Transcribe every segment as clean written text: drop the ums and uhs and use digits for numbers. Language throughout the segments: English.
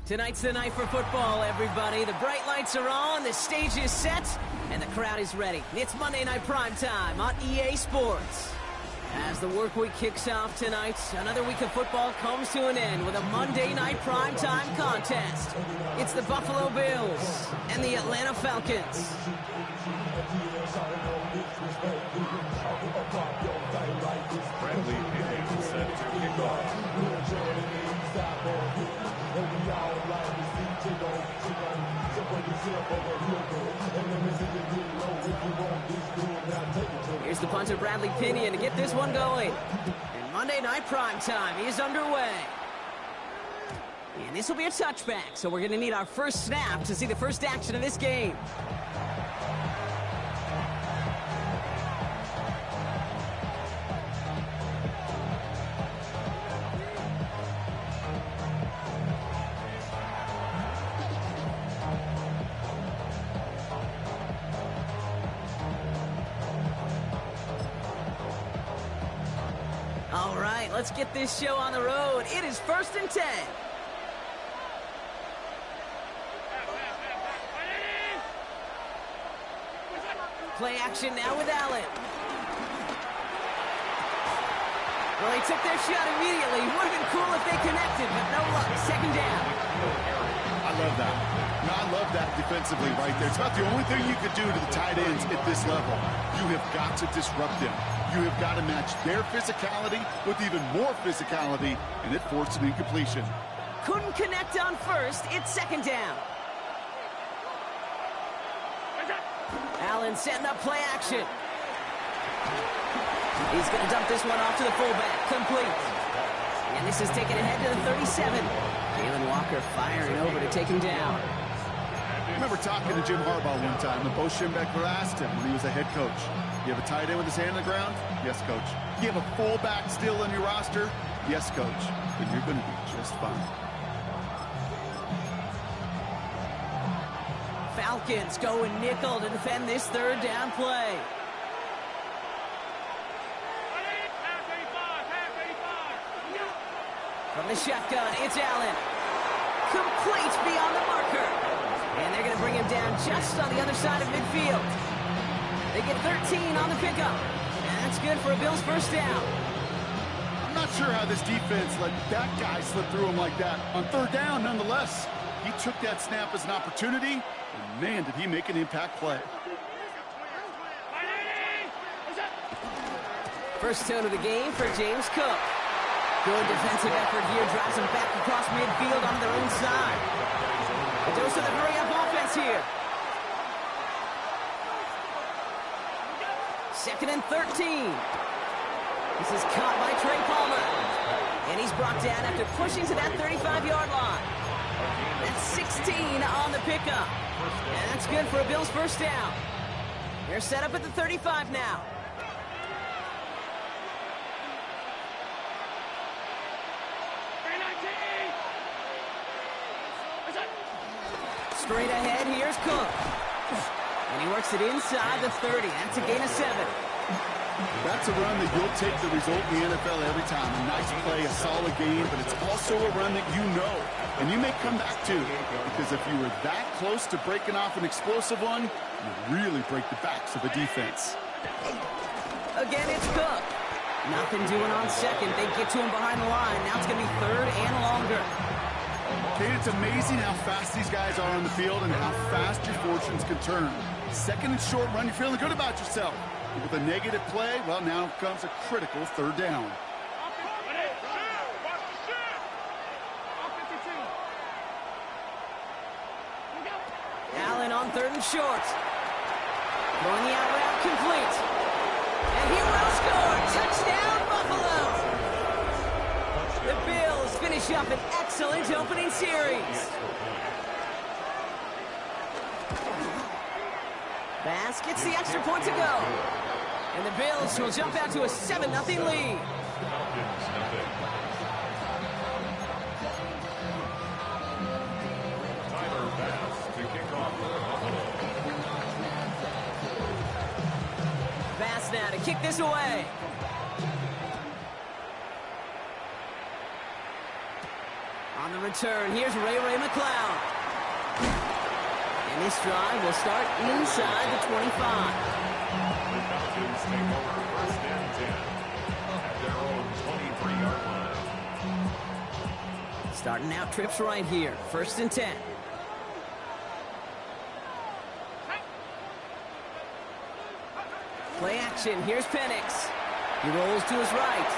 Tonight's the night for football, everybody. The bright lights are on, the stage is set, and the crowd is ready. It's Monday Night Primetime on EA Sports. As the work week kicks off tonight, another week of football comes to an end with a Monday Night Primetime contest. It's the Buffalo Bills and the Atlanta Falcons. Bradley is set to kick off. Here's the punter, Bradley Pinion, to get this one going. And Monday Night Primetime is underway. And this will be a touchback, so we're going to need our first snap to see the first action of this game. All right, let's get this show on the road. It is 1st and 10. Play action now with Allen. Well, they took their shot immediately. Would have been cool if they connected, but no luck. 2nd down. I love that. I love that defensively right there. It's about the only thing you could do to the tight ends at this level. You have got to disrupt them. You have got to match their physicality with even more physicality, and it forced an incompletion. Couldn't connect on first. It's 2nd down. Allen setting up play action. He's going to dump this one off to the fullback. Complete. And this is taken ahead to the 37. Jalen Walker firing over to take him down. I remember talking to Jim Harbaugh one time, and Bo Schembechler asked him when he was a head coach, you have a tight end with his hand on the ground? Yes, coach. You have a fullback still in your roster? Yes, coach. Then you're going to be just fine. Falcons going nickel to defend this 3rd down play. From the shotgun, it's Allen. Complete beyond the marker. And they're going to bring him down just on the other side of midfield. They get 13 on the pickup. And that's good for a Bills 1st down. I'm not sure how this defense let that guy slip through him like that. On 3rd down, nonetheless, he took that snap as an opportunity, and man, did he make an impact play. First tone of the game for James Cook. Good defensive effort here, drives them back across midfield on their own side. A dose of the hurry-up offense here. 2nd and 13. This is caught by Trey Palmer. And he's brought down after pushing to that 35-yard line. That's 16 on the pickup. And that's good for a Bills 1st down. They're set up at the 35 now. Straight ahead, here's Cook. And he works it inside the 30. That's a gain of 7. That's a run that you'll take the result in the NFL every time. A nice play, a solid game, but it's also a run that you know. And you may come back to, because if you were that close to breaking off an explosive one, you really break the backs of a defense. Again, it's Cook. Nothing doing on 2nd. They get to him behind the line. Now it's going to be 3rd and longer. Kate, it's amazing how fast these guys are on the field and how fast your fortunes can turn. 2nd and short run, you're feeling good about yourself. But with a negative play, well, now comes a critical 3rd down. Allen on 3rd and short. Going the out route, complete. And he will score. Touchdown, Buffalo. The Bills finish up an excellent opening series. Bass gets the extra point to go. And the Bills will jump out to a 7-0 lead. Bass now to kick this away. On the return. Here's Ray McCloud. And this drive will start inside the 25. The Falcons take over first and 10 at their own 23-yard line. Starting out trips right here. First and 10. Play action. Here's Penix. He rolls to his right.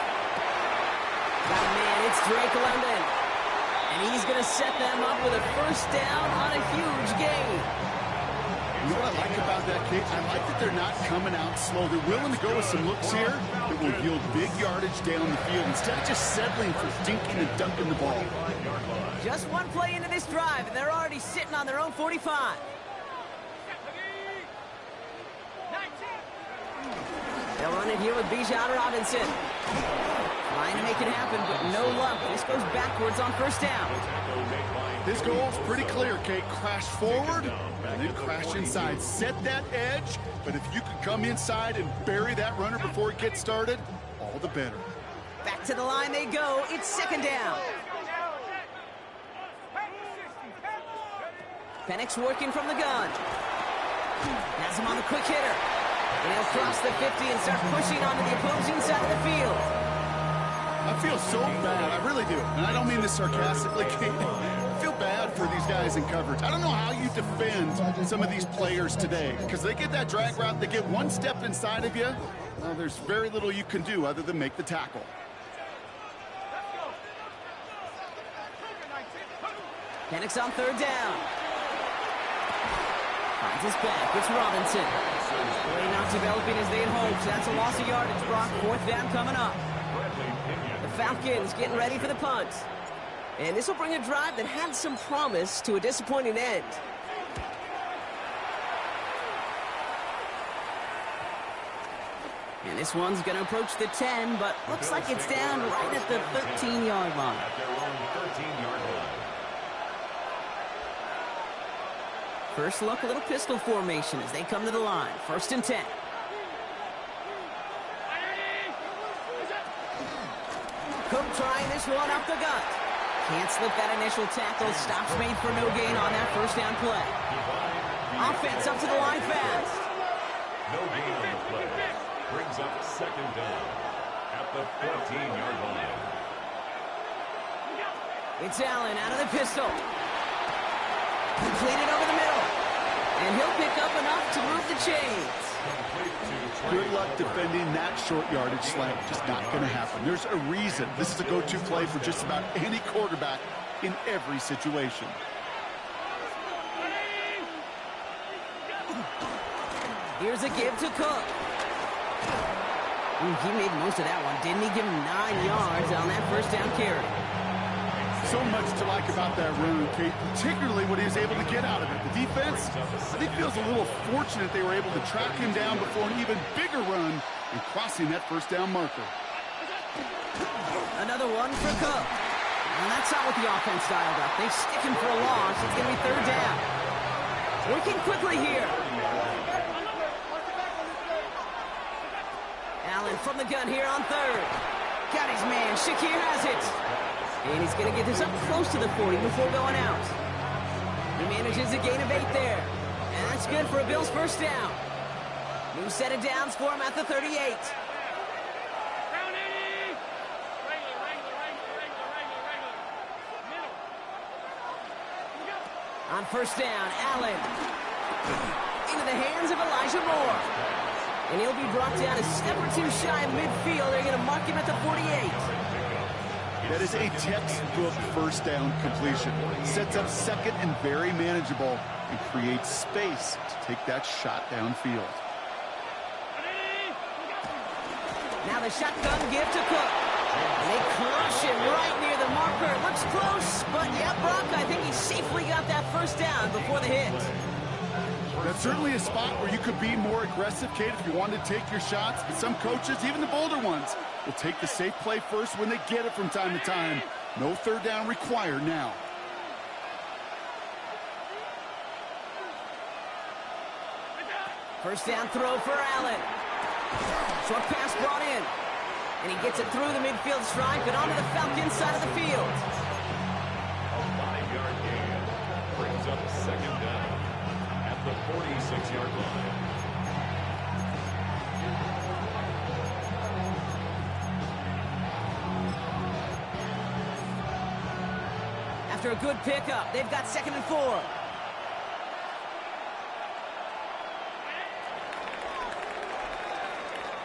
Got a man. It's Drake London. And he's going to set them up with a first down on a huge gain. You know what I like about that kick? I like that they're not coming out slow. They're willing to go with some looks here that will yield big yardage down the field instead of just settling for dinking and dunking the ball. Just one play into this drive, and they're already sitting on their own 45. They'll run it here with Bijan Robinson. Trying to make it happen, but no luck. This goes backwards on first down. This goal is pretty clear, Kate. Crash forward and then crash inside. Set that edge, but if you can come inside and bury that runner before it gets started, all the better. Back to the line they go. It's second down. Penix working from the gun. Has him on the quick hitter. And he'll cross the 50 and start pushing onto the opposing side of the field. I feel so bad. I really do. And I don't mean this sarcastically, Kate. I feel bad for these guys in coverage. I don't know how you defend some of these players today because they get that drag route, they get one step inside of you. Well, there's very little you can do other than make the tackle. Penix on third down. Finds his back. It's Robinson. Play not developing as they had hoped. That's a loss of yardage, Brock. Fourth down coming up. The Falcons getting ready for the punt. And this will bring a drive that had some promise to a disappointing end. And this one's going to approach the 10, but looks like it's down right at the 13-yard line. At their own 13-yard line. First look, a little pistol formation as they come to the line. First and 10. Cook trying this one up the gut. Can't slip that initial tackle. Stops made for no gain on that first down play. Offense up to the line fast. No gain on the play. Brings up second down at the 14-yard line. It's Allen out of the pistol. Completed over the middle. And he'll pick up enough to move the chains. Good luck defending that short yardage slant. Just not going to happen. There's a reason this is a go-to play for just about any quarterback in every situation. Here's a give to Cook. Ooh, he made most of that one, didn't he? Give him 9 yards on that first down carry. So much to like about that run, Kate, particularly what he was able to get out of it. The defense, I think, feels a little fortunate they were able to track him down before an even bigger run and crossing that first down marker. Another one for Cook. And that's not what the offense dialed up. They stick him for a loss. It's going to be third down. Working quickly here. Allen from the gun here on third. Got his man. Shakir has it. And he's going to get this up close to the 40 before going out. He manages a gain of 8 there. And that's good for a Bills first down. New set of downs for him at the 38. On first down, Allen. Into the hands of Elijah Moore. And he'll be brought down a step or two shy of midfield. They're going to mark him at the 48. That is a textbook first down completion. Sets up second and very manageable and creates space to take that shot downfield. Now the shotgun give to Cook. And they crush him right near the marker. Looks close, but yeah, Brock, I think he safely got that first down before the hit. That's certainly a spot where you could be more aggressive, Kate, if you wanted to take your shots. But some coaches, even the bolder ones, will take the safe play first when they get it from time to time. No third down required now. First down throw for Allen. Short pass brought in. And he gets it through the midfield stripe and onto the Falcons side of the field. 36-yard line. After a good pickup, they've got 2nd and 4.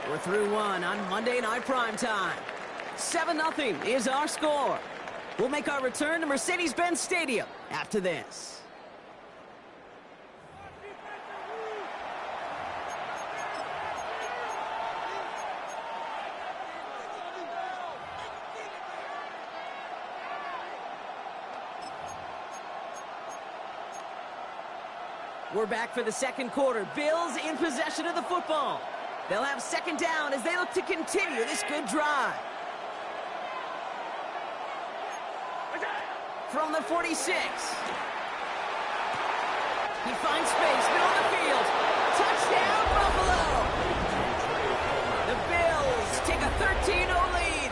We're through one on Monday Night Primetime. 7-0 is our score. We'll make our return to Mercedes-Benz Stadium after this. We're back for the second quarter. Bills in possession of the football. They'll have 2nd down as they look to continue this good drive. From the 46. He finds space, middle of the field. Touchdown, Buffalo! The Bills take a 13-0 lead.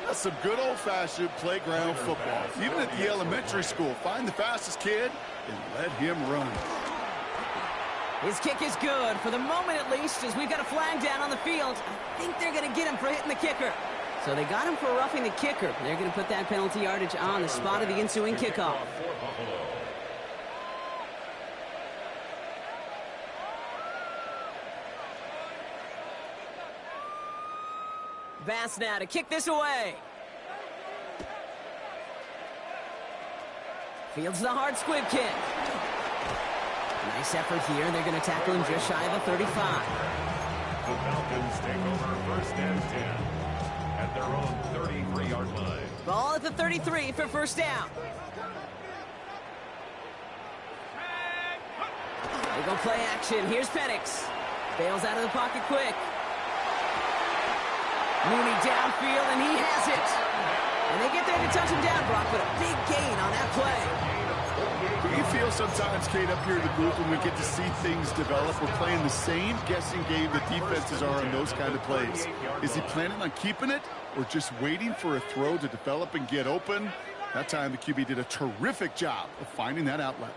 That's some good old-fashioned playground football. Even at the elementary school, find the fastest kid and let him run. His kick is good, for the moment at least, as we've got a flag down on the field. I think they're going to get him for hitting the kicker. So they got him for roughing the kicker. They're going to put that penalty yardage on the spot of the ensuing kickoff. Bass now to kick this away. Fields the hard squib kick. Nice effort here. They're going to tackle him just shy of the 35. The Falcons take over 1st and 10 at their own 33-yard line. Ball at the 33 for 1st down. They go play action. Here's Penix. Bails out of the pocket quick. Mooney downfield, and he has it. And they get there to touch him down, Brock, but a big gain on that play. You feel sometimes, Kate, up here in the booth when we get to see things develop, we're playing the same guessing game that defenses are on those kind of plays. Is he planning on keeping it or just waiting for a throw to develop and get open? That time the QB did a terrific job of finding that outlet.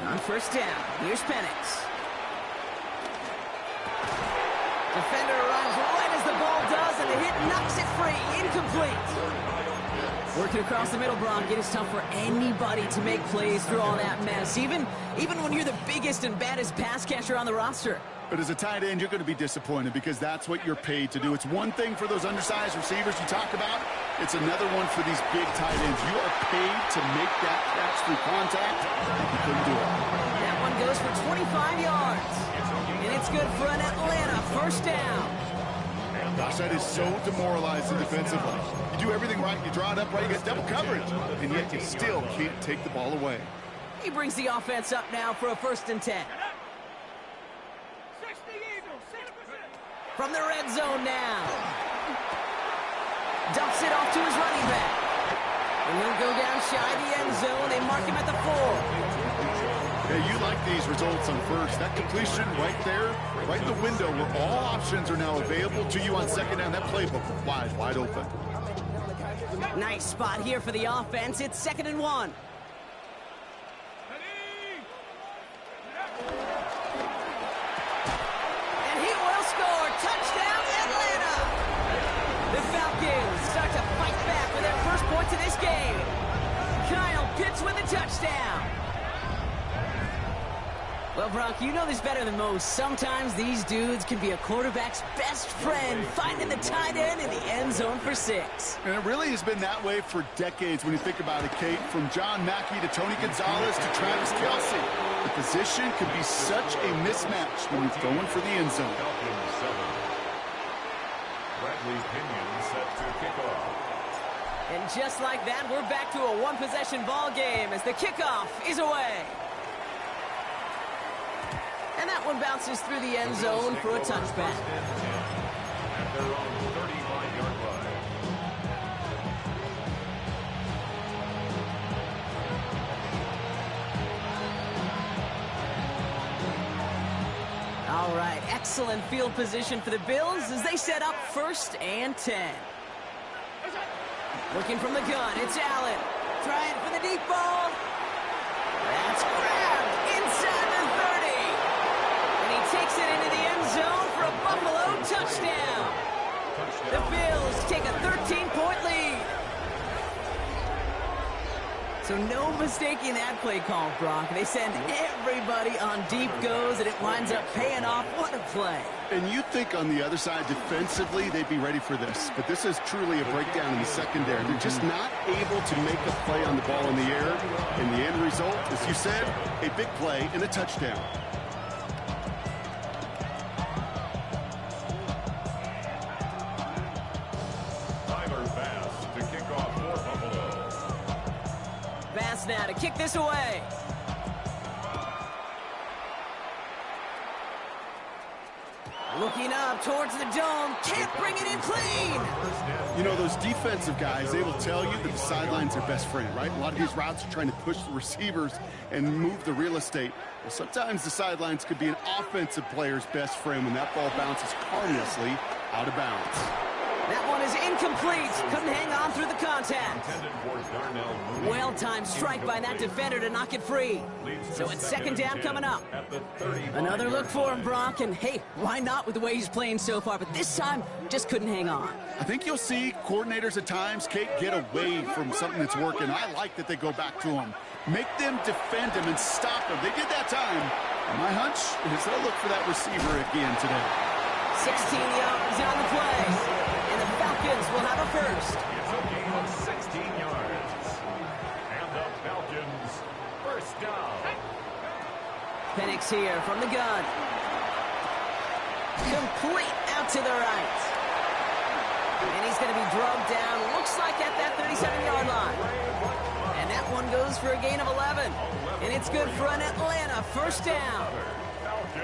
On 1st down, here's Penix. Defender arrives right as the ball does, and the hit knocks it free. Incomplete. Working across the middle, Bron. It is tough for anybody to make plays through all that mess, even when you're the biggest and baddest pass catcher on the roster. But as a tight end, you're going to be disappointed because that's what you're paid to do. It's one thing for those undersized receivers you talk about. It's another one for these big tight ends. You are paid to make that catch through contact, and you couldn't do it. That one goes for 25 yards. And it's good for an Atlanta 1st down. Gosh, that is so demoralizing defensively. You do everything right, you draw it up right, you get double coverage, and yet you still can't take the ball away. He brings the offense up now for a 1st and 10. From the red zone now. Dumps it off to his running back. And he'll go down shy of the end zone. They mark him at the 4. Yeah, you like these results on 1st. That completion right there, right in the window where all options are now available to you on 2nd down. That playbook wide open. Nice spot here for the offense. It's 2nd and 1. And he will score. Touchdown, Atlanta! The Falcons start to fight back with their first points of this game. Kyle Pitts with a touchdown. Well, Brock, you know this better than most. Sometimes these dudes can be a quarterback's best friend, finding the tight end in the end zone for 6. And it really has been that way for decades when you think about it, Kate. From John Mackey to Tony Gonzalez to Travis Kelce. The position could be such a mismatch when you're throwing for the end zone. Falcons 7. Bradley Pinion set to kick off. And just like that, we're back to a one-possession ball game as the kickoff is away. And that one bounces through the end zone for a touchback. At their own 35-yard line. All right, excellent field position for the Bills as they set up 1st and 10. Looking from the gun, it's Allen. Trying for the deep ball. That's grabbed inside the 30. And he takes it into the end zone for a Buffalo touchdown. The Bills take a 13-point lead. So no mistaking that play call, Brock. They send everybody on deep goes, and it winds up paying off. What a play. And you think on the other side defensively they'd be ready for this. But this is truly a breakdown in the secondary. They're just not able to make a play on the ball in the air. And the end result, as you said, a big play and a touchdown. Now to kick this away. Looking up towards the dome. Can't bring it in clean. You know, those defensive guys, they will tell you that the sideline's their best friend, right? A lot of these routes are trying to push the receivers and move the real estate. Well, sometimes the sidelines could be an offensive player's best friend when that ball bounces harmlessly out of bounds. That one is incomplete. Couldn't hang on through the contact. Well-timed strike by that defender to knock it free. So it's second down coming up. Another look for him, Brock. And hey, why not with the way he's playing so far? But this time, just couldn't hang on. I think you'll see coordinators at times, Kate, get away from something that's working. I like that they go back to him. Make them defend him and stop him. They did that time. And my hunch is they'll look for that receiver again today. 16 yards on the play. And the Falcons will have a first. It's a gain of 16 yards. And the Falcons first down. Penix here from the gun. Complete out to the right. And he's going to be drugged down, looks like at that 37-yard line. And that one goes for a gain of 11. And it's good for an Atlanta first down.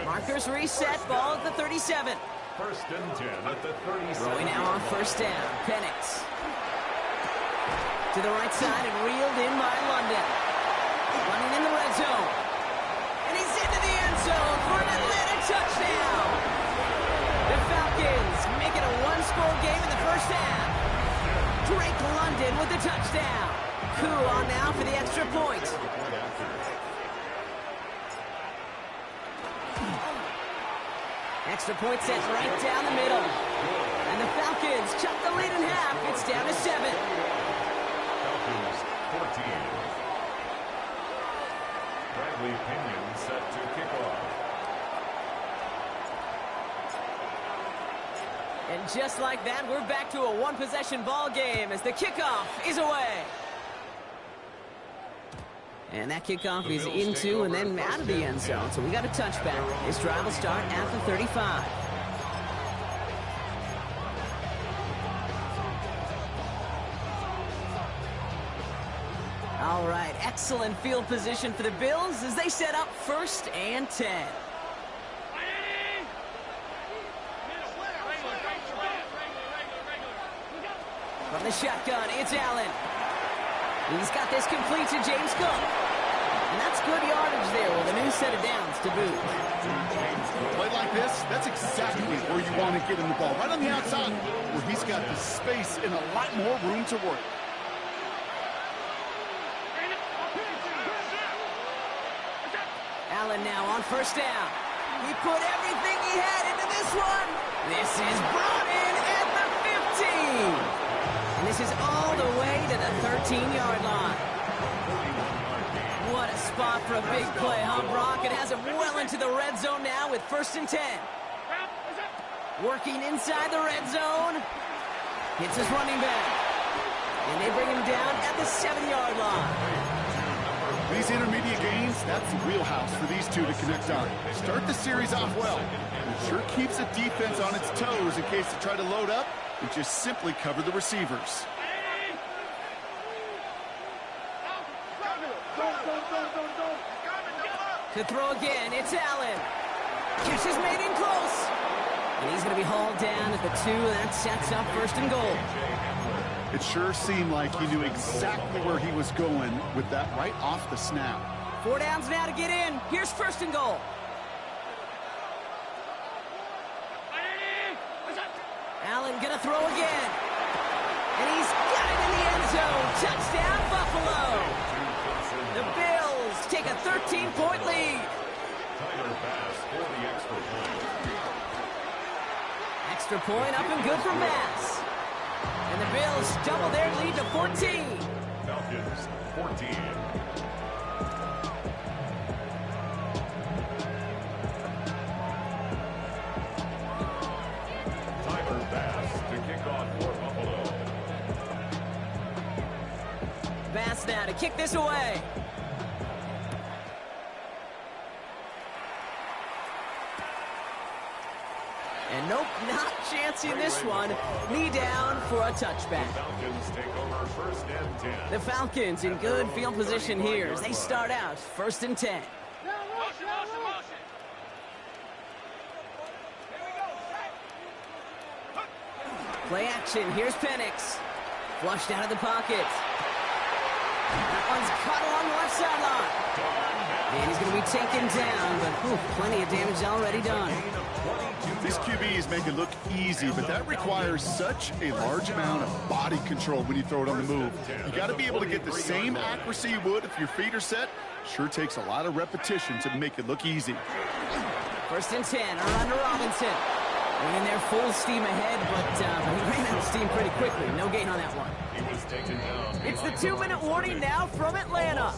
Markers reset, ball at the 37. First and 10 at the 37. Roy now on first down. Penix. To the right side and reeled in by London. Running in the red zone. And he's into the end zone for an Atlanta touchdown. The Falcons make it a one-score game in the first half. Drake London with the touchdown. Koo on now for the extra point. Extra point set right down the middle. And the Falcons chop the lead in half. It's down to 7. Falcons 14. Bradley Pinion set to kick off. And just like that, we're back to a one-possession ball game as the kickoff is away. And that kickoff is into and then out of the end zone. So we got a touchback. This drive will start at the 35. All right, excellent field position for the Bills as they set up first and 10. From the shotgun, it's Allen. He's got this complete to James Cook. And that's good yardage there with a new set of downs to boot. A play like this, that's exactly where you want to get him the ball. Right on the outside where he's got the space and a lot more room to work. Allen now on first down. He put everything he had into this one. This is brought in at the 15. And this is all the way to the 13-yard line. What a spot for a big play, huh, Brock? It has him well into the red zone now with first and 10. Working inside the red zone. Hits his running back. And they bring him down at the 7-yard line. These intermediate gains, that's the wheelhouse for these two to connect on. Start the series off well. It sure keeps the defense on its toes in case they try to load up and just simply cover the receivers. To throw again, it's Allen. Catch is made in close. And he's going to be hauled down at the 2, and that sets up first and goal. It sure seemed like he knew exactly where he was going with that right off the snap. 4 downs now to get in. Here's first and goal. Allen going to throw again. And he's got it in the end zone. Touchdown, Buffalo. The Bills take a Extra point up and good for Bass. And the Bills double their lead to 14. Falcons 14. Bass now to kick this away. And nope, not chancing this one. Knee down for a touchback. Falcons take over 1st and 10. The Falcons in good field position here as they start out 1st and 10. Play action. Here's Penix. Flushed out of the pocket. That one's caught along the left sideline. And he's going to be taken down, but plenty of damage already done. These QBs make it look easy, but that requires such a large amount of body control when you throw it on the move. You got to be able to get the same accuracy you would if your feet are set. Sure takes a lot of repetition to make it look easy. 1st and 10, around to Robinson. In there full steam ahead, but he ran out of steam pretty quickly. No gain on that one. He was taken down. It's the 2-minute warning now from Atlanta.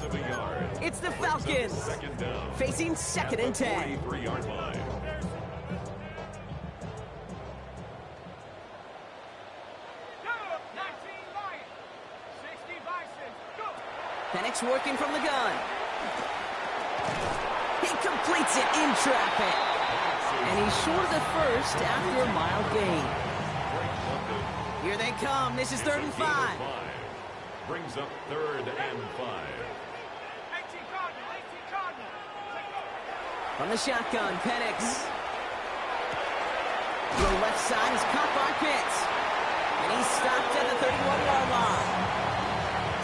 It's the Falcons facing 2nd and 10. 43-yard line. Penix working from the gun. He completes it in traffic. And he's short of the first after a mile gain. Here they come. This is 3rd and 5. Brings up 3rd and 5. From the shotgun, Penix. The left side is caught by Pitts. And he's stopped at the 31-yard line.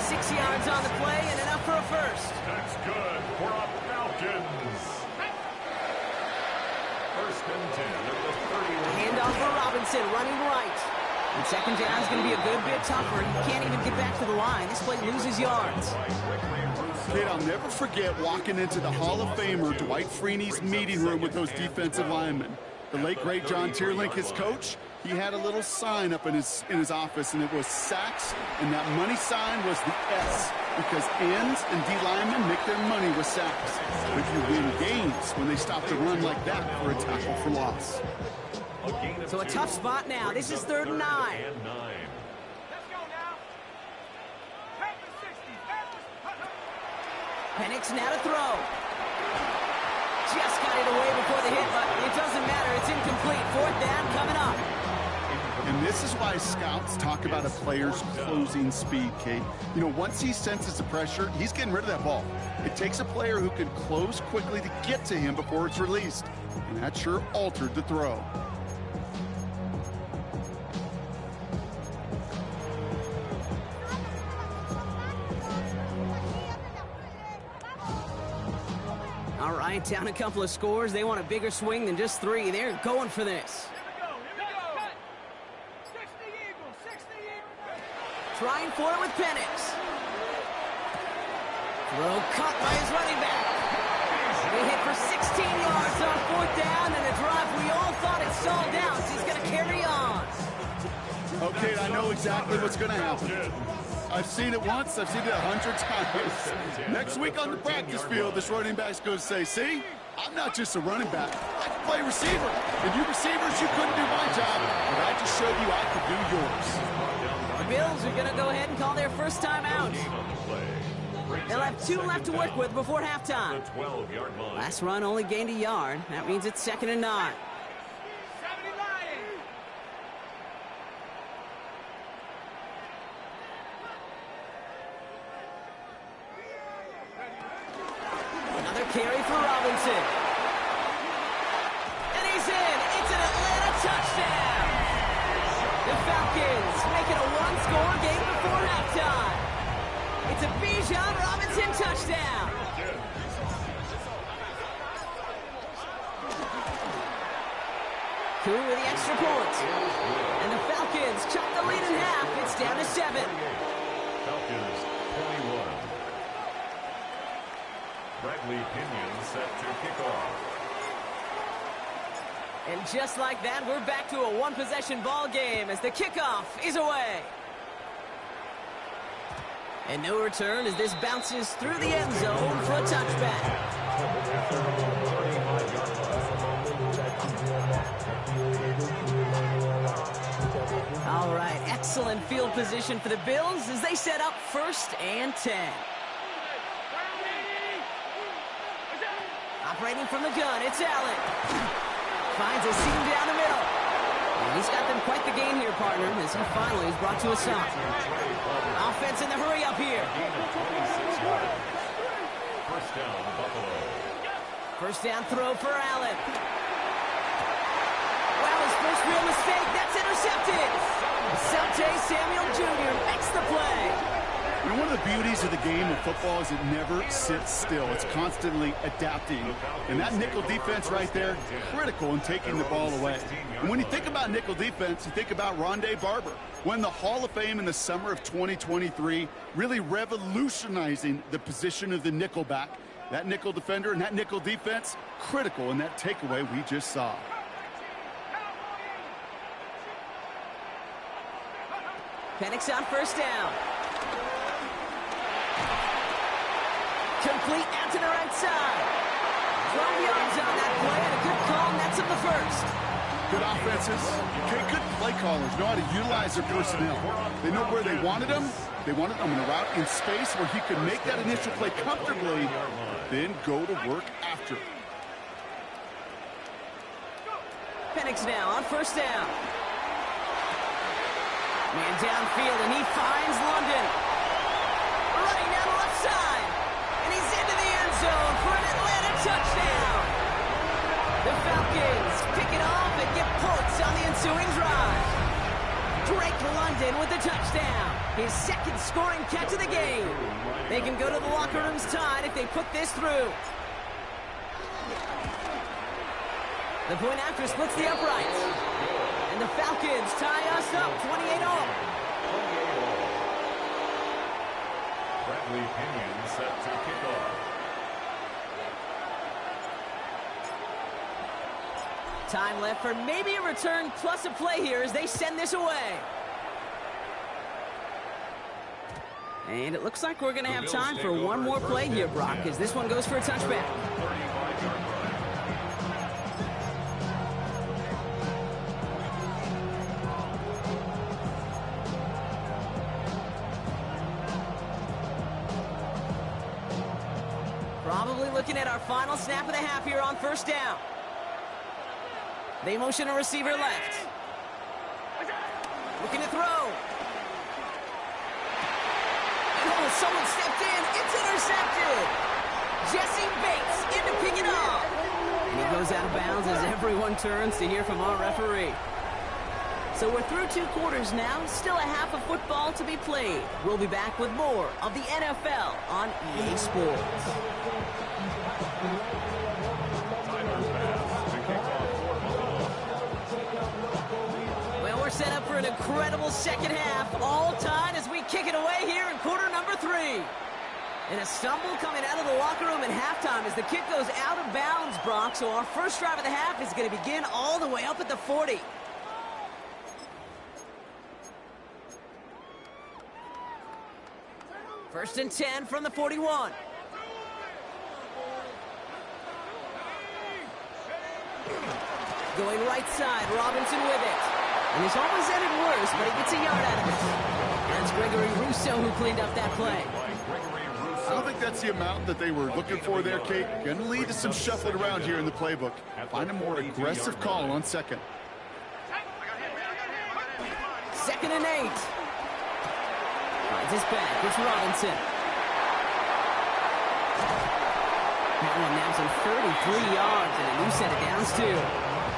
6 yards on the play and enough for a first. That's good for a Falcons. 1st and 10 at the 31. Handoff for Robinson, running right. And 2nd down is going to be a good bit tougher. He can't even get back to the line. This play loses yards. Kid, I'll never forget walking into the Hall of Famer Dwight Freeney's meeting room with those defensive linemen. The late, great John Tierlink, his coach, he had a little sign up in his office, and it was sacks, and that money sign was the S, because ends and D linemen make their money with sacks. But you win games when they stop the run like that for a tackle for loss. So a tough spot now. This is 3rd and 9. Penix now to throw. Just got it away before the hit, but it doesn't matter. It's incomplete. 4th down coming up. And this is why scouts talk about a player's closing speed, Kate. You know, once he senses the pressure, he's getting rid of that ball. It takes a player who can close quickly to get to him before it's released. And that sure altered the throw. All right, down a couple of scores. They want a bigger swing than just 3. They're going for this. Trying for it with Penix. Throw caught by his running back. They hit for 16 yards on 4th down, and a drive we all thought it stalled out. He's going to carry on. Okay, I know exactly what's going to happen. I've seen it once. I've seen it 100 times. Next week on the practice field, this running back's going to say, see, I'm not just a running back. I can play receiver. And you receivers, you couldn't do my job, but I just showed you I could do yours. The Bills are going to go ahead and call their first time out. They'll have 2 left to work with before halftime. Last run only gained a yard. That means it's 2nd and 9. Another carry for Robinson. And he's in. It's an Atlanta touchdown. The Falcons make it a 1-score game before halftime. It's a Bijan Robinson touchdown. Koo with the extra point. And the Falcons chop the lead in half. It's down to 7. Falcons 21. Bradley Pinion set to kick off. And just like that, we're back to a one-possession ball game as the kickoff is away. And no return as this bounces through the end zone for a touchback. All right, excellent field position for the Bills as they set up 1st and 10. Operating from the gun, it's Allen. Finds a seam down the middle. And he's got them quite the gain here, partner, as he finally is brought to a stop. Offense in the hurry up here. First down, Buffalo. First down throw for Allen. Wow, his first real mistake. That's intercepted. Sante Samuel Jr. makes the play. You know, one of the beauties of the game of football is it never sits still. It's constantly adapting. And that nickel defense right there, critical in taking the ball away. And when you think about nickel defense, you think about Rondé Barber, won the Hall of Fame in the summer of 2023, really revolutionizing the position of the nickel back. That nickel defender and that nickel defense, critical in that takeaway we just saw. Penix on first down. Complete out to the right side. 12 yards on that play, and a good call nets him the first. Good offenses, okay, good play callers know how to utilize their personnel. They know where they wanted them. They wanted them in a route in space where he could make that initial play comfortably, then go to work after. Penix now on first down. Man downfield, and he finds London. Running down the left side. And he's into the end zone for an Atlanta touchdown. The Falcons pick it off and get points on the ensuing drive. Drake London with the touchdown. His second scoring catch of the game. They can go to the locker rooms tied if they put this through. The point after splits the uprights. And the Falcons tie us up 28-all. Bradley Pinion set to kick off. Time left for maybe a return plus a play here as they send this away. And it looks like we're going to have time for one more play here, Brock, as this one goes for a touchback. Probably looking at our final snap of the half here on first down. They motion a receiver left. Looking to throw. Oh, someone stepped in. It's intercepted. Jesse Bates in to pick it off. And he goes out of bounds as everyone turns to hear from our referee. So we're through 2 quarters now. Still a half of football to be played. We'll be back with more of the NFL on EA Sports. Well, we're set up for an incredible second half. All tied as we kick it away here in quarter number 3. And a stumble coming out of the locker room at halftime as the kick goes out of bounds, Brock. So our first drive of the half is going to begin all the way up at the 40. First and 10 from the 41. Going right side, Robinson with it. And he's almost ended worse, but he gets a yard out of it. That's Gregory Rousseau who cleaned up that play. I don't think that's the amount that they were looking for there, Kate. Going to lead to some shuffling around here in the playbook. Find a more aggressive call on second. Second and 8. Finds his back. It's Robinson. That one naps him 33 yards and a new set of downs, too.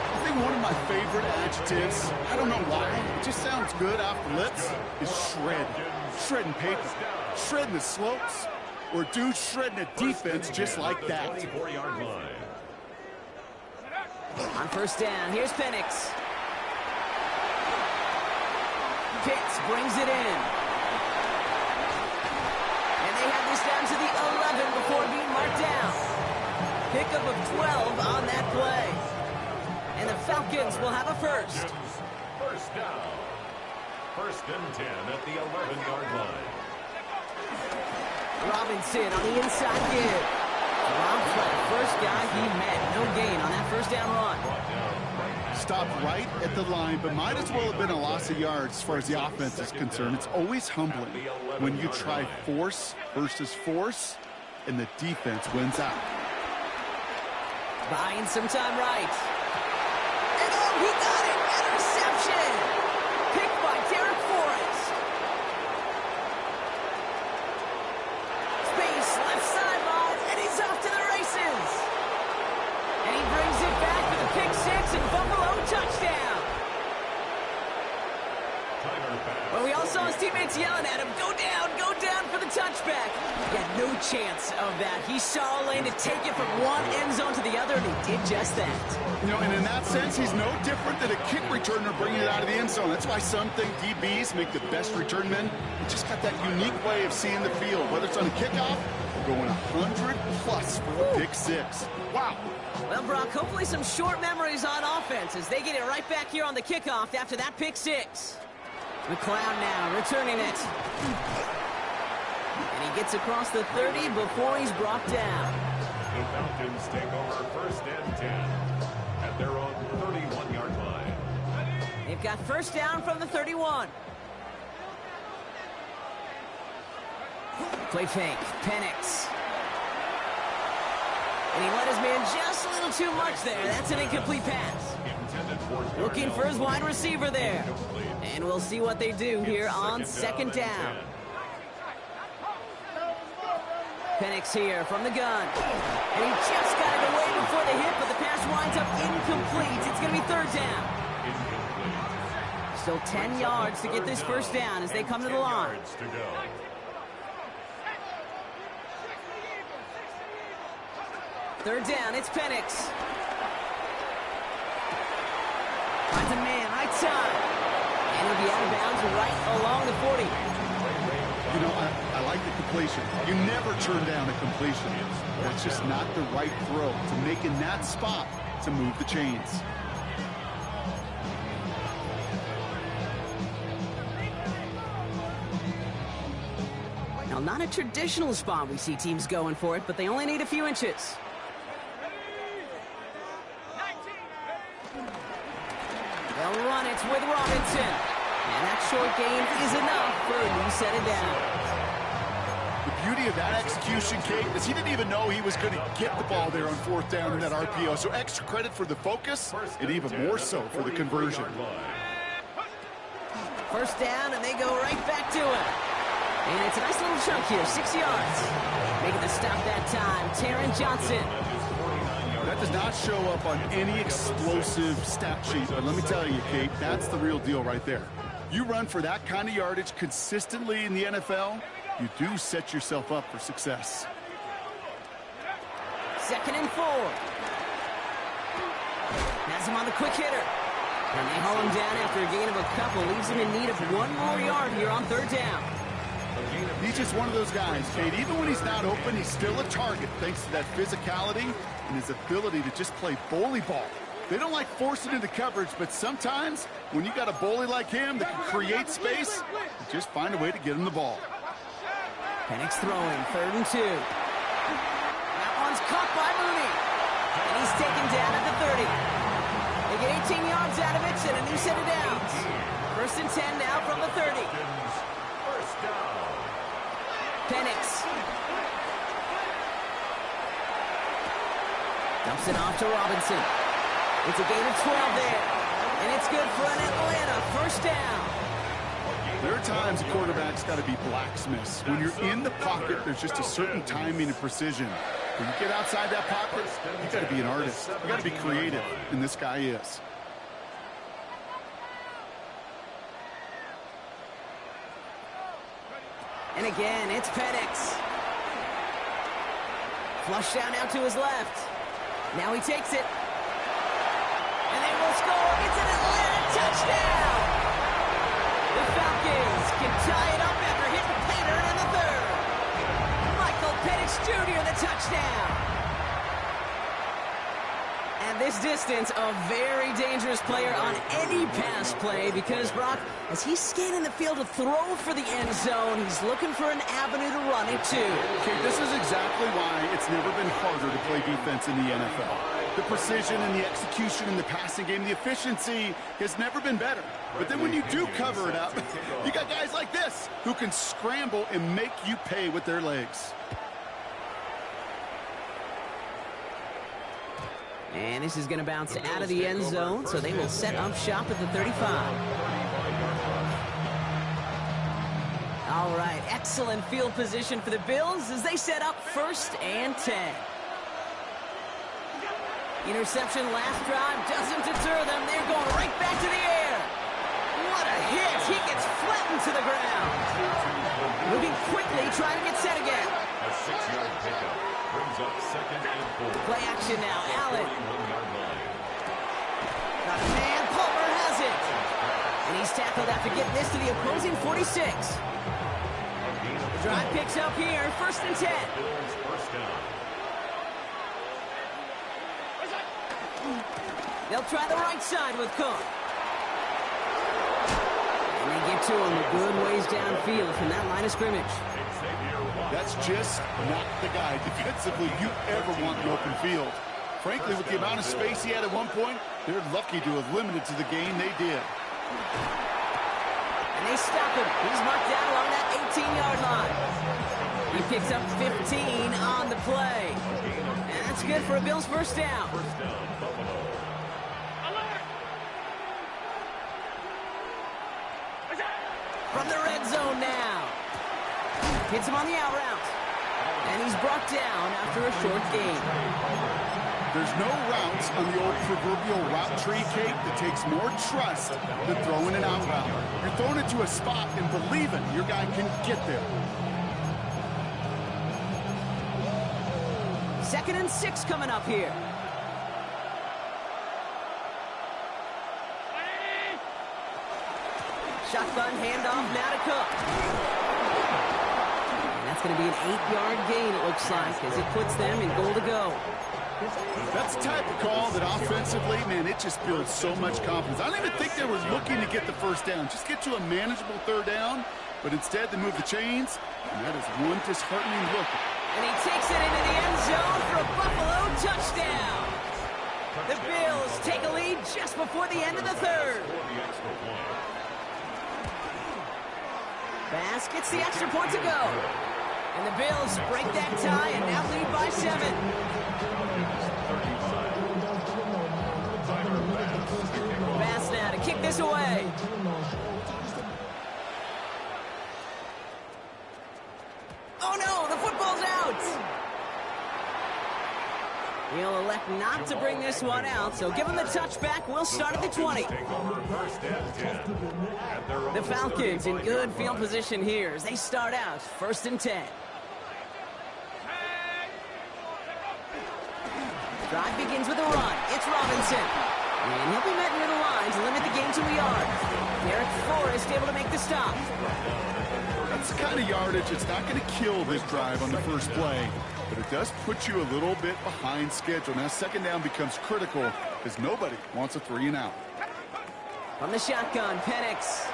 I think one of my favorite adjectives, I don't know why, it just sounds good off the lips, is shred. Shredding paper. Shredding the slopes. Or dude shredding a defense just like that. On first down, here's Penix. Pitts brings it in. And they have this down to the 11 before being marked down. Pickup of 12 on that play. And the Falcons will have a first. First down. First and 10 at the 11-yard line. Robinson on the inside give. Rob Flat, first guy he met. No gain on that first down run. Stopped right at the line, but might as well have been a loss of yards as far as the offense is concerned. It's always humbling when you try force versus force, and the defense wins out. Buying some time right. And oh, he got it! Interception! Picked by Derek Forrest. Space, left sideline, and he's off to the races. And he brings it back for the pick six and Buffalo touchdown. Well, we all saw his teammates yelling at him, go down for the touchback. He had no chance of that. He saw a lane to take it from one end zone to the other, and he did just that. You know, and in that sense, he's no different than a kick returner bringing it out of the end zone. That's why some think DBs make the best return men. He just got that unique way of seeing the field, whether it's on a kickoff or going 100+ for a pick six. Wow. Well, Brock, hopefully some short memories on offense as they get it right back here on the kickoff after that pick six. McLeod now returning it. And he gets across the 30 before he's brought down. The Falcons take over first and 10 at their own 31-yard line. They've got first down from the 31. Play fake. Penix. And he let his man just a little too much there. That's an incomplete pass. Looking for his wide receiver there. And we'll see what they do here on second down. Penix here from the gun. And he just got it away before the hit, but the pass winds up incomplete. It's going to be third down. Still 10 yards to get this first down as they come to the line. Third down, it's Penix. Finds a man, right side. And he'll be out of bounds right along the 40. You know, I like the completion. You never turn down a completion. That's just not the right throw to make in that spot to move the chains. Now, not a traditional spot we see teams going for it, but they only need a few inches. They'll run it with Robinson. And that short game is enough for a new set it down. The beauty of that execution, Kate, is he didn't even know he was going to get the ball there on fourth down in that RPO. So extra credit for the focus and even more so for the conversion. First down, and they go right back to it. And it's a nice little chunk here, 6 yards. Making the stop that time, Taron Johnson. That does not show up on any explosive stat sheet, but let me tell you, Kate, that's the real deal right there. You run for that kind of yardage consistently in the NFL, you do set yourself up for success. 2nd and 4. Has him on the quick hitter. And they haul him down after a gain of a couple. Leaves him in need of 1 more yard here on third down. He's just one of those guys, Kate. Even when he's not open, he's still a target thanks to that physicality and his ability to just play bully ball. They don't like forcing into coverage, but sometimes when you got a bully like him that can create space, you just find a way to get him the ball. Penix throwing, 3rd and 2. That one's caught by Mooney. And he's taken down at the 30. They get 18 yards out of it and a new set of downs. 1st and 10 now from the 30. First down. Penix. Dumps it off to Robinson. It's a gain of 12 there. And it's good for an Atlanta first down. There are times a quarterback's got to be blacksmiths. When you're in the pocket, there's just a certain timing and precision. When you get outside that pocket, you got to be an artist. You got to be creative, and this guy is. And again, it's Penix. Flush down now to his left. Now he takes it. And they will score. It's an Atlanta touchdown. The Falcons can tie it up after hitting Pater in the 3rd. Michael Penix Jr. the touchdown. And At this distance, a very dangerous player on any pass play because, Brock, as he's scanning the field to throw for the end zone, he's looking for an avenue to run it to. Okay, this is exactly why it's never been harder to play defense in the NFL. The precision and the execution in the passing game, the efficiency has never been better. But then when you do cover it up, you got guys like this who can scramble and make you pay with their legs. And this is going to bounce out of the end zone, so they will set up shop at the 35. All right, excellent field position for the Bills as they set up 1st and 10. Interception last drive doesn't deter them. They're going right back to the air. What a hit. He gets flattened to the ground. Moving quickly, trying to get set again. A 6-yard pickup brings up 2nd and 4. Play action now. Allen. 41-yard line. Got a man. Palmer has it. And he's tackled after getting this to the opposing 46. The drive picks up here. 1st and 10. Bills first down. They'll try the right side with Cook. And they get to him a good ways downfield from that line of scrimmage. That's just not the guy defensively you ever want in the open field. Frankly, with the amount of space he had at one point, they're lucky to have limited to the gain they did. And they stop him. He's marked down along that 18-yard line. He picks up 15 on the play. And that's good for a Bills first down. From the red zone now. Hits him on the out route. And he's brought down after a short gain. There's no routes on the old proverbial route tree, Kate, that takes more trust than throwing an out route. You're throwing it to a spot and believing your guy can get there. 2nd and 6 coming up here. Shotgun handoff now to Cook. And that's going to be an 8-yard gain, it looks like, as it puts them in goal to go. That's the type of call that offensively, man, it just builds so much confidence. I don't even think they were looking to get the first down. Just get to a manageable 3rd down, but instead they move the chains, and that is one disheartening look. And he takes it into the end zone for a Buffalo touchdown. The Bills take a lead just before the end of the 3rd. Bass gets the extra point to go. And the Bills break that tie and now lead by 7. Bass now to kick this away. Oh no, the football's out. He'll elect not to bring this one out, so give him the touchback. We'll start at the 20. The Falcons in good field position here as they start out 1st and 10. Drive begins with a run. It's Robinson. And he'll be met near the line to limit the gain to a yard. Derek Forrest able to make the stop. That's the kind of yardage it's not going to kill this drive on the first play, but it does put you a little bit behind schedule. Now 2nd down becomes critical because nobody wants a 3 and out. From the shotgun, Penix.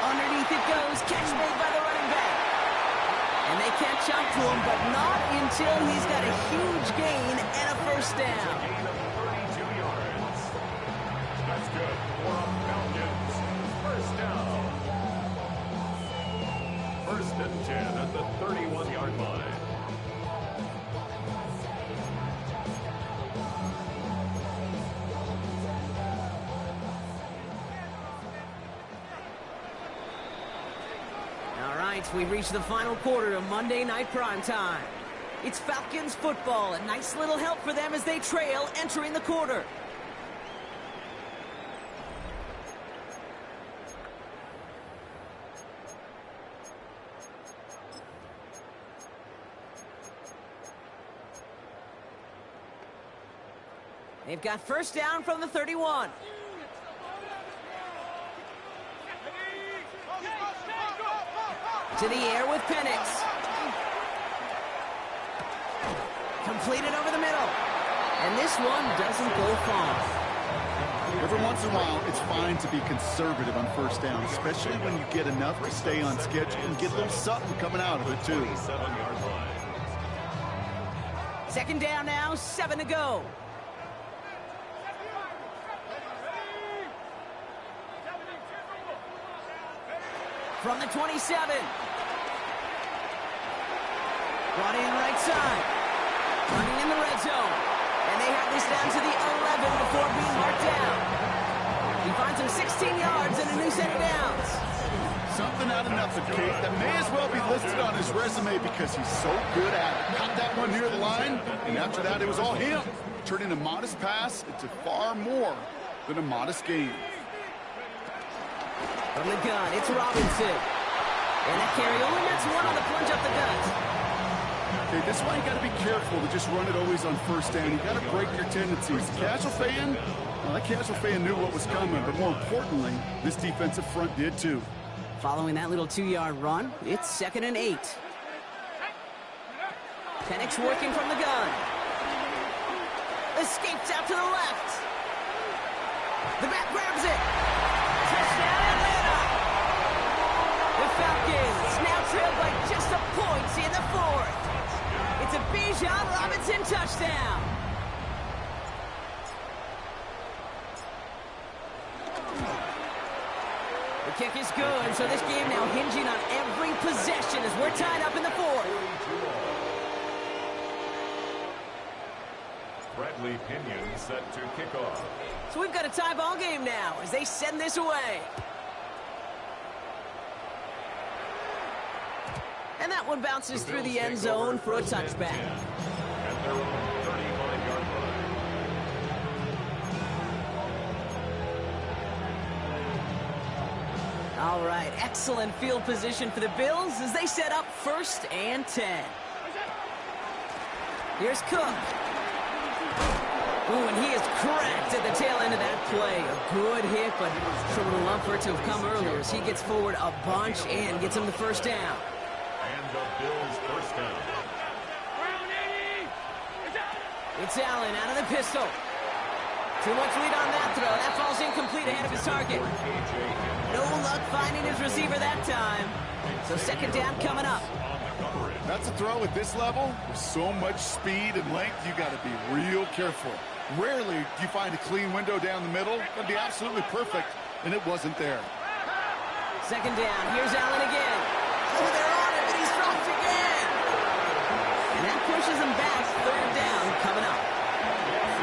Underneath it goes. Catch made by the running back. And they catch up to him, but not until he's got a huge gain and a 1st down. Gain of 32 yards. That's good for a Falcons. 1st down. 1st and 10 at the 31-yard line. We've reached the final quarter of Monday Night Primetime. It's Falcons football, a nice little help for them as they trail entering the quarter. They've got 1st down from the 31. To the air with Penix. Completed over the middle. And this one doesn't go far. Every once in a while, it's fine to be conservative on first down, especially when you get enough to stay on schedule and get a little something coming out of it, too. 7-yard line. Second down now, 7 to go. From the 27. Brought in right side. Running in the red zone. And they have this down to the 11 before being marked down. He finds him 16 yards and a new set of downs. Something out of nothing, Kate. That may as well be listed on his resume because he's so good at it. Caught that one near the line, and after that, it was all him. Turning a modest pass into far more than a modest gain. From the gun, it's Robinson. And that carry only nets one on the plunge up the gut. Okay, this is why you got to be careful to just run it always on first down. You got to break your tendencies. The casual fan, well, that casual fan knew what was coming, but more importantly, this defensive front did too. Following that little 2-yard run, it's 2nd and 8. Penix working from the gun. Escapes out to the left. The back grabs it. Touchdown, Atlanta. The Falcons now trail by just a point in the 4th. It's a Bijan Robinson touchdown. The kick is good, so this game now hinging on every possession as we're tied up in the 4th. Bradley Pinion set to kick off. So we've got a tie ball game now as they send this away. And that one bounces through the end zone for a touchback. At their own 35-yard line. All right, excellent field position for the Bills as they set up 1st and 10. Here's Cook. Ooh, and he is cracked at the tail end of that play. A good hit, but sure would have loved for it to have come earlier as he gets forward a bunch and gets him the first down. And the Bills first down. It's Allen out of the pistol. Too much lead on that throw. That falls incomplete ahead of his target. No luck finding his receiver that time. So 2nd down coming up. That's a throw at this level. With so much speed and length, you got to be real careful. Rarely do you find a clean window down the middle. That'd be absolutely perfect, and it wasn't there. 2nd down. Here's Allen again. Oh, they're on it, but he's dropped again. And that pushes him back. 3rd down coming up.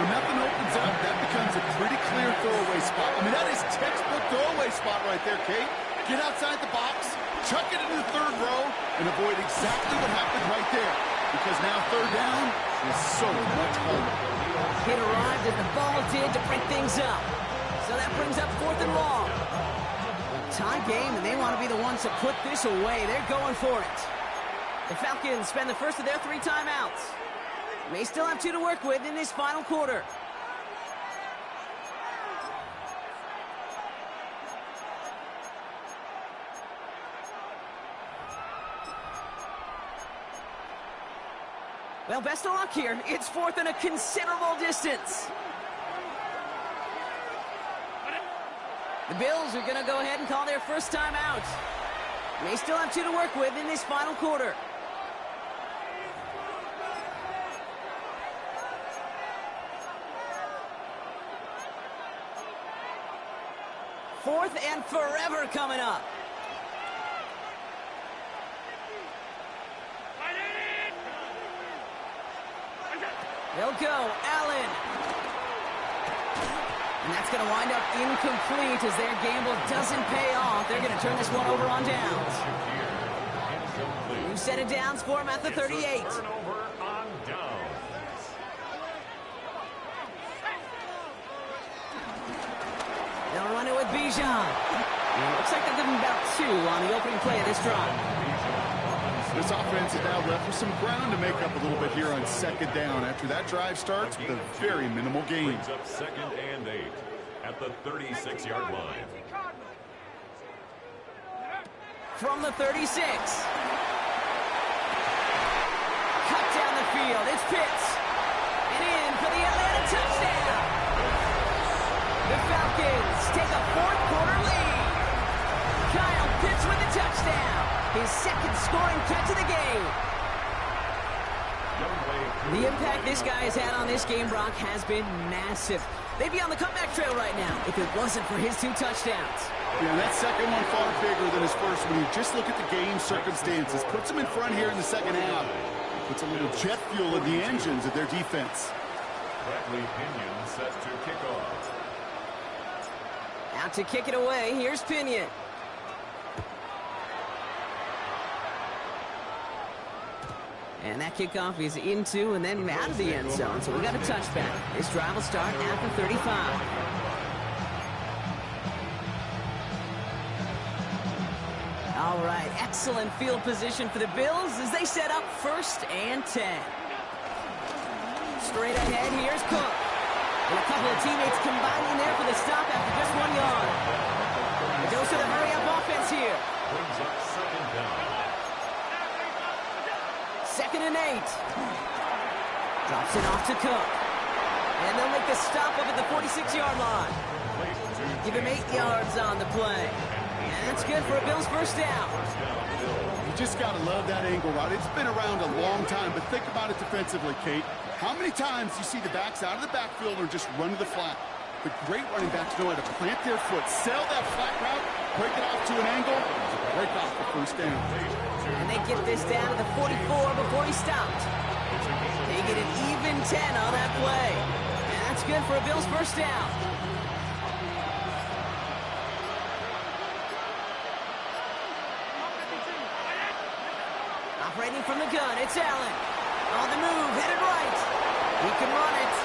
When nothing opens up, that becomes a pretty clear throwaway spot. I mean, that is textbook throwaway spot right there, Kate. Get outside the box, chuck it into the 3rd row, and avoid exactly what happened right there. Because now 3rd down is so much harder. Hit arrived as the ball did to break things up. So that brings up 4th and long. Tie game, and they want to be the ones to put this away. They're going for it. The Falcons spend the first of their 3 timeouts. May still have 2 to work with in this final quarter. Well, best of luck here. It's 4th and a considerable distance. The Bills are going to go ahead and call their first timeout. May still have 2 to work with in this final quarter. Fourth and forever coming up. They'll go. Allen. And that's going to wind up incomplete as their gamble doesn't pay off. They're going to turn this one over on downs. New set of downs for him at the 38. Turnover on downs. They'll run it with Bijan. And it looks like they're giving about 2 on the opening play of this drive. This offense is now left with some ground to make up a little bit here on 2nd down after that drive starts with a very minimal gain. Brings up 2nd and 8 at the 36-yard line. From the 36. Cut down the field. It's Pitts. touchdown! The Falcons take a fourth-quarter lead. Kyle Pitts with a touchdown. His second scoring catch of the game. The impact this guy has had on this game, Brock, has been massive. They'd be on the comeback trail right now if it wasn't for his 2 touchdowns. Yeah, that second one far bigger than his first one. You just look at the game circumstances. Puts them in front here in the second half. Puts a little jet fuel in the engines of their defense. Bradley Pinion set to kick off. Out to kick it away, here's Pinion. And that kickoff is into and then out of the end zone. So we got a touchback. This drive will start at the 35. All right, excellent field position for the Bills as they set up 1st and 10. Straight ahead, here's Cook. And a couple of teammates combining there for the stop after just 1 yard. A dose of the hurry-up offense here. Brings up second down. 2nd and 8. Drops it off to Cook. And they'll make the stop up at the 46-yard line. Give him 8 yards on the play. And that's good for a Bills first down. You just got to love that angle, right? It's been around a long time, but think about it defensively, Kate. How many times you see the backs out of the backfield or just run to the flat? The great running backs know how to plant their foot, sell that flat route, break it off to an angle, break off the first down. And they get this down to the 44 before he stopped. They get an even 10 on that play. And that's good for a Bills first down. Operating from the gun, it's Allen. On the move, headed right. He can run it.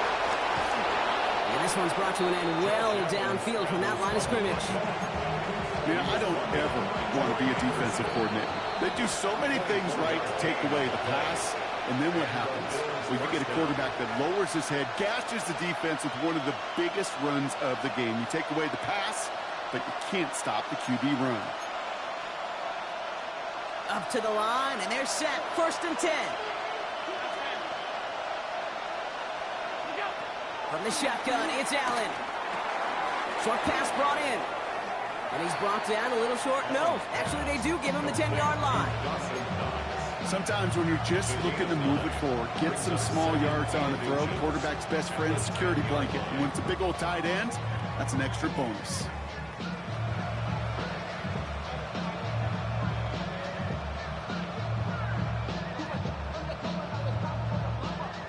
And this one's brought to an end well downfield from that line of scrimmage. Man, I don't ever want to be a defensive coordinator. They do so many things right to take away the pass, and then what happens? Well, you get a quarterback that lowers his head, gashes the defense with one of the biggest runs of the game. You take away the pass, but you can't stop the QB run. Up to the line, and they're set. 1st and 10. From the shotgun, it's Allen. Short pass brought in. And he's brought down a little short. No, actually they do give him the 10-yard line. Sometimes when you're just looking to move it forward, get some small yards on the throw, quarterback's best friend, security blanket. And when it's a big old tight end, that's an extra bonus.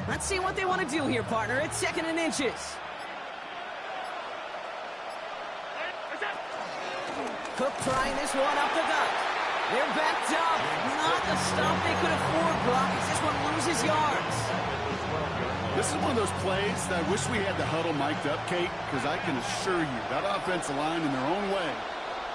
Let's see what they want to do here, partner. It's 2nd and inches. Cook trying this one up the gut. They're backed up. Not the stop they could afford, Brock. As this one loses yards. This is one of those plays that I wish we had the huddle mic'd up, Kate, because I can assure you that offensive line in their own way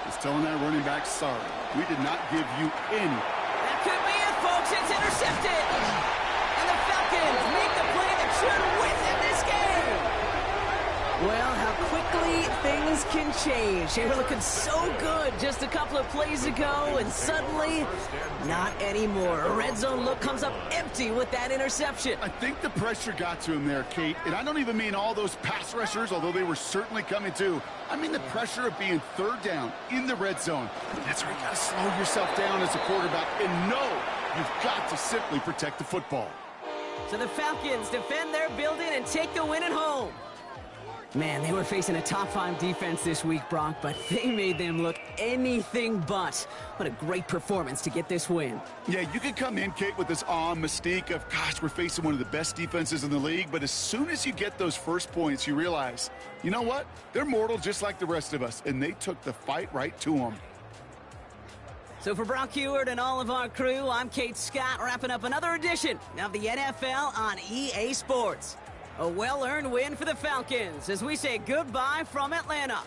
is telling that running back, sorry, we did not give you any. That could be it, folks. It's intercepted. And the Falcons make the play that should win them this game. Well, how quickly things can change. They were looking so good just a couple of plays ago, and suddenly, not anymore. A red zone look comes up empty with that interception. I think the pressure got to him there, Kate, and I don't even mean all those pass rushers, although they were certainly coming too. I mean the pressure of being 3rd down in the red zone. That's where you got to slow yourself down as a quarterback and know you've got to simply protect the football. So the Falcons defend their building and take the win at home. Man, they were facing a top-5 defense this week, Brock, but they made them look anything but. What a great performance to get this win. Yeah, you can come in, Kate, with this mystique of, gosh, we're facing one of the best defenses in the league, but as soon as you get those first points, you realize, you know what? They're mortal just like the rest of us, and they took the fight right to them. So for Brock Heward and all of our crew, I'm Kate Scott, wrapping up another edition of the NFL on EA Sports. A well-earned win for the Falcons as we say goodbye from Atlanta.